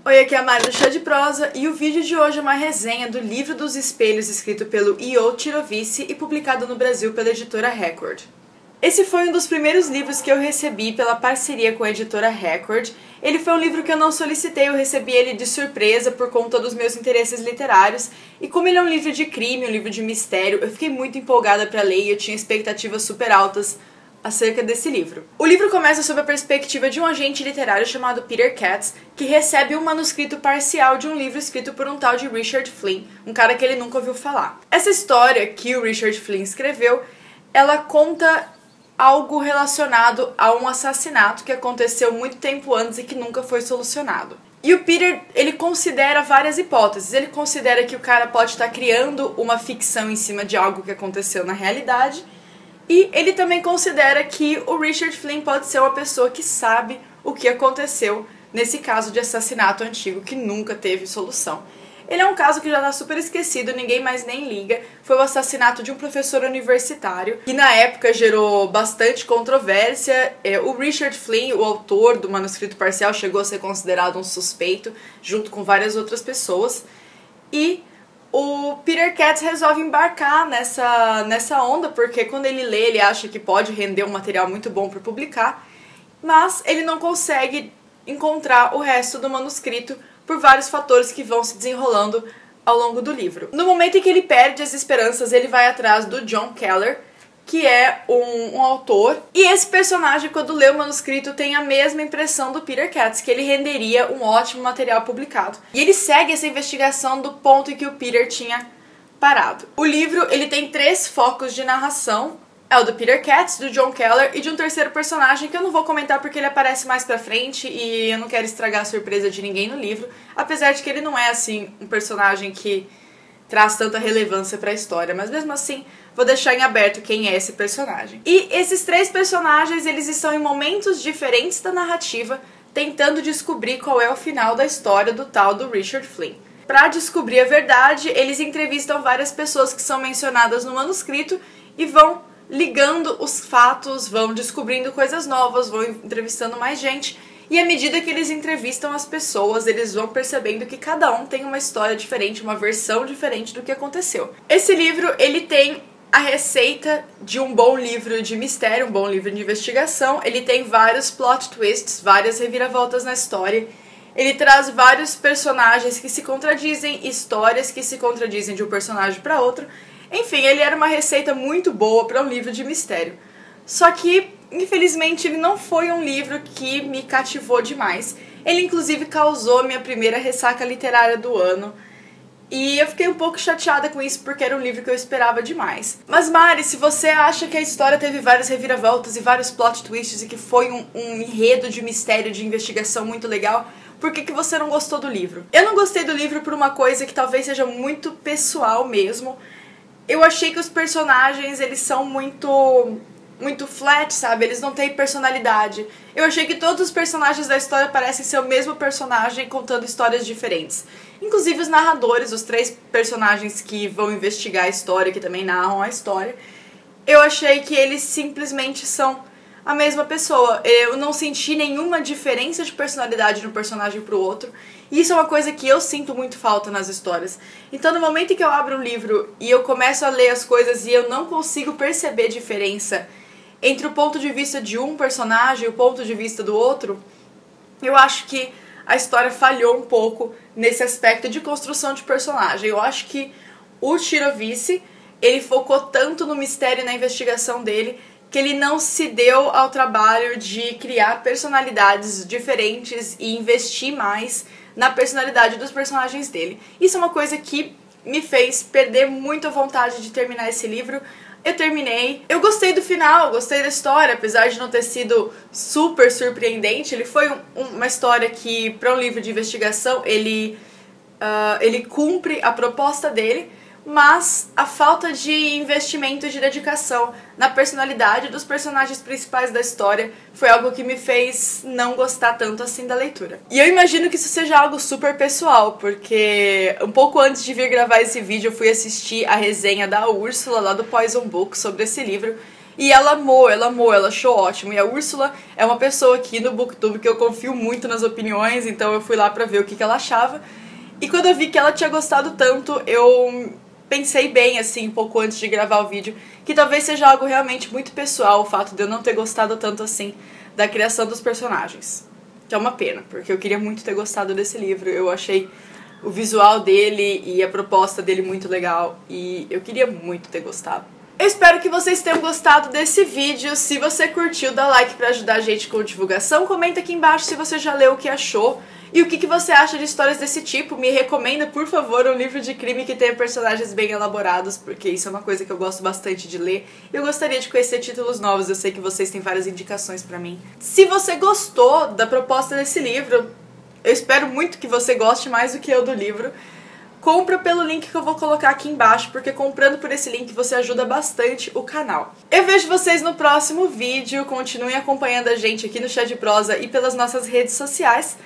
Oi, aqui é a Mari do Chá de Prosa e o vídeo de hoje é uma resenha do Livro dos Espelhos, escrito pelo Io Chirovici e publicado no Brasil pela editora Record. Esse foi um dos primeiros livros que eu recebi pela parceria com a editora Record. Ele foi um livro que eu não solicitei, eu recebi ele de surpresa por conta dos meus interesses literários. E como ele é um livro de crime, um livro de mistério, eu fiquei muito empolgada para ler e eu tinha expectativas super altas acerca desse livro. O livro começa sob a perspectiva de um agente literário chamado Peter Katz, que recebe um manuscrito parcial de um livro escrito por um tal de Richard Flynn, um cara que ele nunca ouviu falar. Essa história que o Richard Flynn escreveu, ela conta algo relacionado a um assassinato que aconteceu muito tempo antes e que nunca foi solucionado. E o Peter, ele considera várias hipóteses. Ele considera que o cara pode estar criando uma ficção em cima de algo que aconteceu na realidade. E ele também considera que o Richard Flynn pode ser uma pessoa que sabe o que aconteceu nesse caso de assassinato antigo que nunca teve solução. Ele é um caso que já está super esquecido, ninguém mais nem liga. Foi o assassinato de um professor universitário, que na época gerou bastante controvérsia. O Richard Flynn, o autor do manuscrito parcial, chegou a ser considerado um suspeito, junto com várias outras pessoas. E o Peter Katz resolve embarcar nessa onda, porque quando ele lê, ele acha que pode render um material muito bom para publicar, mas ele não consegue encontrar o resto do manuscrito por vários fatores que vão se desenrolando ao longo do livro. No momento em que ele perde as esperanças, ele vai atrás do John Keller, que é um autor, e esse personagem, quando lê o manuscrito, tem a mesma impressão do Peter Katz, que ele renderia um ótimo material publicado. E ele segue essa investigação do ponto em que o Peter tinha parado. O livro, ele tem 3 focos de narração. É o do Peter Katz, do John Keller e de um terceiro personagem que eu não vou comentar porque ele aparece mais pra frente e eu não quero estragar a surpresa de ninguém no livro, apesar de que ele não é, assim, um personagem que traz tanta relevância pra história, mas mesmo assim vou deixar em aberto quem é esse personagem. E esses 3 personagens, eles estão em momentos diferentes da narrativa, tentando descobrir qual é o final da história do tal do Richard Flynn. Pra descobrir a verdade, eles entrevistam várias pessoas que são mencionadas no manuscrito e vão ligando os fatos, vão descobrindo coisas novas, vão entrevistando mais gente. E à medida que eles entrevistam as pessoas, eles vão percebendo que cada um tem uma história diferente, uma versão diferente do que aconteceu. Esse livro, ele tem a receita de um bom livro de mistério, um bom livro de investigação. Ele tem vários plot twists, várias reviravoltas na história. Ele traz vários personagens que se contradizem, histórias que se contradizem de um personagem para outro. Enfim, ele era uma receita muito boa para um livro de mistério. Só que, infelizmente, ele não foi um livro que me cativou demais. Ele, inclusive, causou minha primeira ressaca literária do ano. E eu fiquei um pouco chateada com isso, porque era um livro que eu esperava demais. Mas, Mari, se você acha que a história teve várias reviravoltas e vários plot twists e que foi um enredo de mistério, de investigação muito legal, por que você não gostou do livro? Eu não gostei do livro por uma coisa que talvez seja muito pessoal mesmo. Eu achei que os personagens, eles são muito flat, sabe? Eles não têm personalidade. Eu achei que todos os personagens da história parecem ser o mesmo personagem contando histórias diferentes. Inclusive os narradores, os 3 personagens que vão investigar a história, que também narram a história. Eu achei que eles simplesmente são a mesma pessoa. Eu não senti nenhuma diferença de personalidade de um personagem pro outro. E isso é uma coisa que eu sinto muito falta nas histórias. Então, no momento em que eu abro um livro e eu começo a ler as coisas e eu não consigo perceber diferença entre o ponto de vista de um personagem e o ponto de vista do outro, eu acho que a história falhou um pouco nesse aspecto de construção de personagem. Eu acho que o Chirovici, ele focou tanto no mistério e na investigação dele que ele não se deu ao trabalho de criar personalidades diferentes e investir mais na personalidade dos personagens dele. Isso é uma coisa que me fez perder muito a vontade de terminar esse livro. Eu terminei. Eu gostei do final, gostei da história, apesar de não ter sido super surpreendente. Ele foi uma história que, para um livro de investigação, ele cumpre a proposta dele, mas a falta de investimento e de dedicação na personalidade dos personagens principais da história foi algo que me fez não gostar tanto assim da leitura. E eu imagino que isso seja algo super pessoal, porque um pouco antes de vir gravar esse vídeo eu fui assistir a resenha da Úrsula lá do Poison Book sobre esse livro, E ela amou, ela achou ótimo. E a Úrsula é uma pessoa aqui no Booktube que eu confio muito nas opiniões, então eu fui lá pra ver o que ela achava. E quando eu vi que ela tinha gostado tanto, eu pensei bem, assim, um pouco antes de gravar o vídeo, que talvez seja algo realmente muito pessoal, o fato de eu não ter gostado tanto assim da criação dos personagens. Que é uma pena, porque eu queria muito ter gostado desse livro. Eu achei o visual dele e a proposta dele muito legal e eu queria muito ter gostado. Eu espero que vocês tenham gostado desse vídeo. Se você curtiu, dá like pra ajudar a gente com a divulgação. Comenta aqui embaixo se você já leu o que achou e o que você acha de histórias desse tipo. Me recomenda, por favor, um livro de crime que tenha personagens bem elaborados, porque isso é uma coisa que eu gosto bastante de ler. Eu gostaria de conhecer títulos novos, eu sei que vocês têm várias indicações pra mim. Se você gostou da proposta desse livro, eu espero muito que você goste mais do que eu do livro. Compra pelo link que eu vou colocar aqui embaixo, porque comprando por esse link você ajuda bastante o canal. Eu vejo vocês no próximo vídeo. Continuem acompanhando a gente aqui no Chá de Prosa e pelas nossas redes sociais.